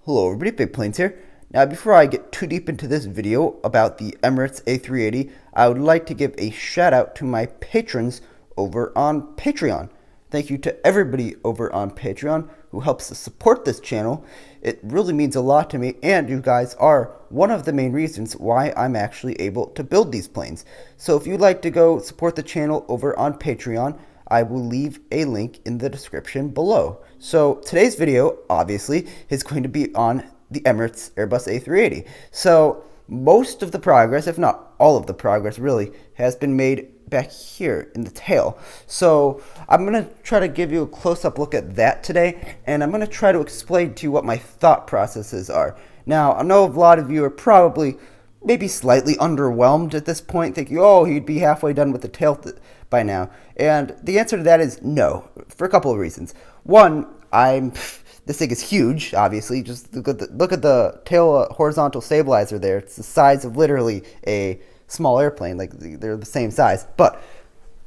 Hello everybody, Big Planes here. Now before I get too deep into this video about the Emirates A380, I would like to give a shout out to my patrons over on Patreon. Thank you to everybody over on Patreon who helps to support this channel. It really means a lot to me, and you guys are one of the main reasons why I'm actually able to build these planes. So if you'd like to go support the channel over on Patreon, I will leave a link in the description below. So today's video, obviously, is going to be on the Emirates Airbus A380. So most of the progress, if not all of the progress really, has been made back here in the tail. So I'm going to try to give you a close-up look at that today, and I'm going to try to explain to you what my thought processes are. Now, I know a lot of you are probably maybe slightly underwhelmed at this point, thinking, oh, he'd be halfway done with the tail by now. And the answer to that is no, for a couple of reasons. One, this thing is huge, obviously. Just look at the tail horizontal stabilizer there. It's the size of literally a small airplane. Like, they're the same size. But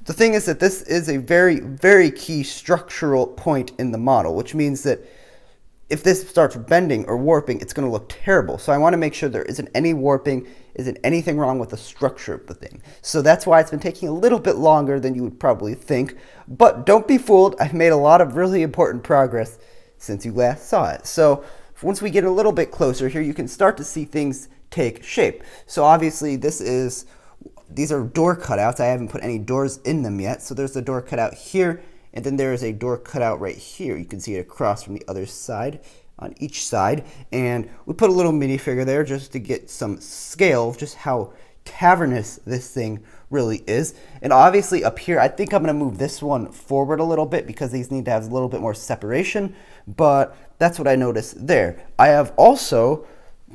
the thing is that this is a very, very key structural point in the model, which means that if this starts bending or warping, it's going to look terrible. So I want to make sure there isn't any warping, isn't anything wrong with the structure of the thing. So that's why it's been taking a little bit longer than you would probably think. But don't be fooled. I've made a lot of really important progress since you last saw it. So once we get a little bit closer here, you can start to see things take shape. So obviously these are door cutouts. I haven't put any doors in them yet. So there's the door cutout here. And then there is a door cutout right here. You can see it across from the other side, on each side. And we put a little minifigure there just to get some scale of just how cavernous this thing really is. And obviously up here, I think I'm going to move this one forward a little bit because these need to have a little bit more separation. But that's what I noticed there. I have also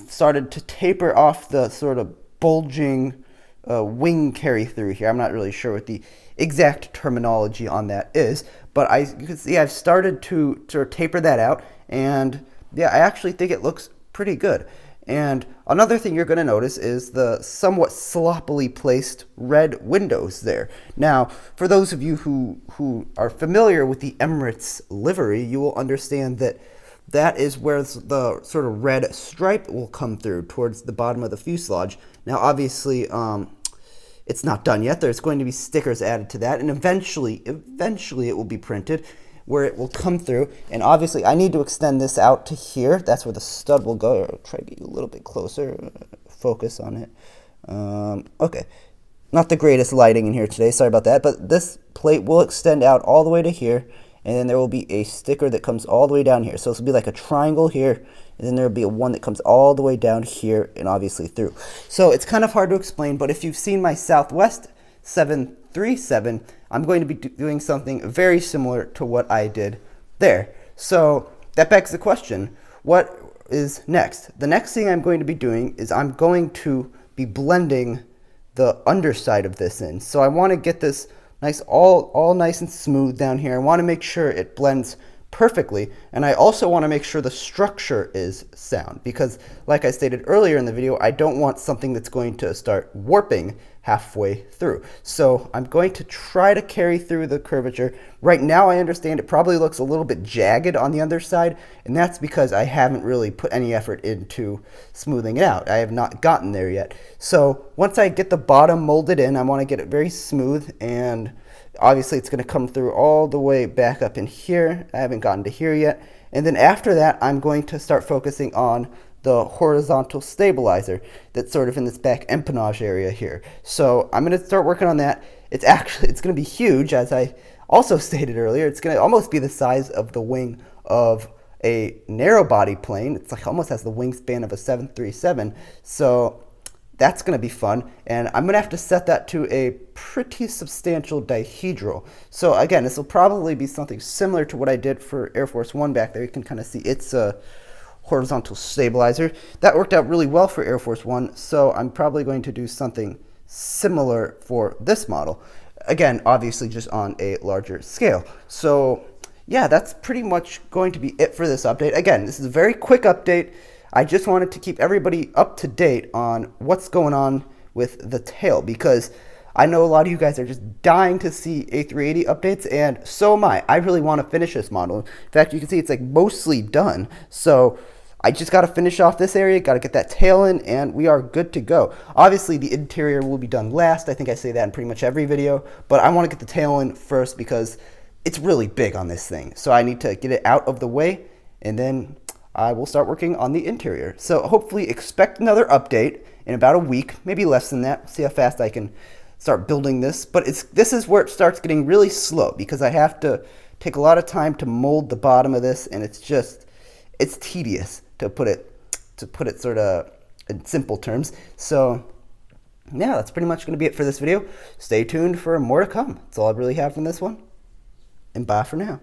started to taper off the sort of bulging wing carry through here. I'm not really sure what the exact terminology on that is, but you can see I've started to sort of taper that out, and yeah, I actually think it looks pretty good. And another thing you're going to notice is the somewhat sloppily placed red windows there. Now, for those of you who are familiar with the Emirates livery, you will understand that that is where the sort of red stripe will come through towards the bottom of the fuselage. Now, obviously, it's not done yet. There's going to be stickers added to that, and eventually it will be printed where it will come through. And obviously, I need to extend this out to here. That's where the stud will go. I'll try to get you a little bit closer. Focus on it. Okay. Not the greatest lighting in here today. Sorry about that. But this plate will extend out all the way to here. And then there will be a sticker that comes all the way down here. So this will be like a triangle here. And then there will be one that comes all the way down here and obviously through. So it's kind of hard to explain, but if you've seen my Southwest 737, I'm going to be doing something very similar to what I did there. So that begs the question, what is next? The next thing I'm going to be doing is I'm going to be blending the underside of this in. So I want to get this nice, all nice and smooth down here. I want to make sure it blends perfectly, and I also want to make sure the structure is sound, because like I stated earlier in the video, I don't want something that's going to start warping halfway through. So I'm going to try to carry through the curvature. Right now I understand it probably looks a little bit jagged on the underside, and that's because I haven't really put any effort into smoothing it out. I have not gotten there yet. So once I get the bottom molded in, I want to get it very smooth, and obviously it's going to come through all the way back up in here. I haven't gotten to here yet. And then after that, I'm going to start focusing on the horizontal stabilizer that's sort of in this back empennage area here. So I'm going to start working on that. It's going to be huge, as I also stated earlier. It's going to almost be the size of the wing of a narrow body plane. It's like almost has the wingspan of a 737. So that's going to be fun, and I'm going to have to set that to a pretty substantial dihedral. So again, this will probably be something similar to what I did for Air Force One back there. You can kind of see its horizontal stabilizer. That worked out really well for Air Force One, so I'm probably going to do something similar for this model. Again, obviously just on a larger scale. So yeah, that's pretty much going to be it for this update. Again, this is a very quick update. I just wanted to keep everybody up to date on what's going on with the tail, because I know a lot of you guys are just dying to see A380 updates, and so am I. I really want to finish this model. In fact, you can see it's like mostly done. So I just got to finish off this area, got to get that tail in, and we are good to go. Obviously, the interior will be done last. I think I say that in pretty much every video, but I want to get the tail in first because it's really big on this thing. So I need to get it out of the way, and then I will start working on the interior. So hopefully expect another update in about a week, maybe less than that. See how fast I can start building this. But this is where it starts getting really slow because I have to take a lot of time to mold the bottom of this, and it's tedious to put it sort of in simple terms. So yeah, that's pretty much going to be it for this video. Stay tuned for more to come. That's all I really have from this one. And bye for now.